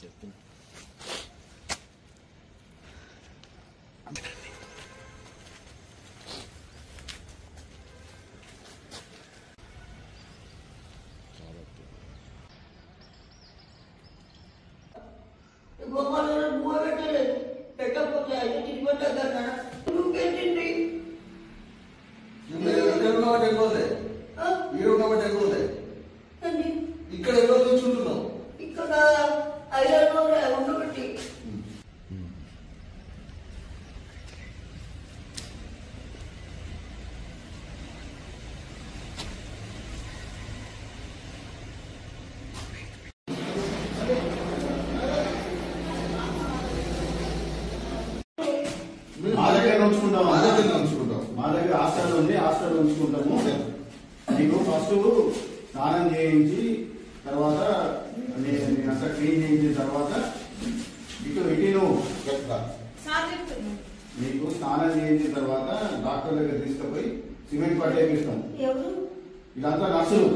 చెప్తున్నా ఇక్కడ ఎవరో కూర్చుంటున్నావు ఇక్కడ ఉండబట్టి మా దగ్గర ఉంచుకుంటాం మా దగ్గర హాస్టల్ ఉంది హాస్టల్ ఉంచుకుంటాము నీకు ఫస్ట్ స్నానం చేయించి తర్వాత అంతా క్లీన్ చేయించిన తర్వాత ఇటు నువ్వు నీకు స్నానం చేయించిన తర్వాత డాక్టర్ దగ్గర తీసుకుపోయి సిమెంట్ పట్టేపిస్తాం ఇదంతా నర్సులు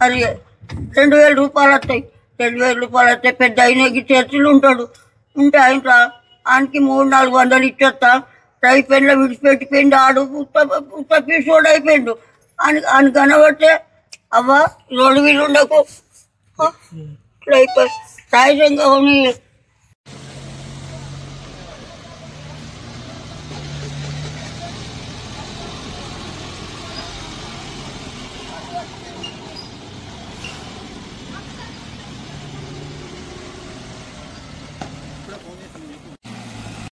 అది 2000 రూపాయలు వస్తాయి 2000 రూపాయలు వస్తాయి పెద్ద అయినకి చర్చిలు ఉంటాడు ఉంటే ఆయనకి 300-400 ఇచ్చేస్తా టైపెన్లో విడిచిపెట్టిపోయిండు ఆడు పుత్త పీసోడు అయిపోయిండు ఆయన కనబడితే అవ్వ రోడ్డు వీలు ఉండకు ఇట్లా అయిపోయి సాయంత్రంగా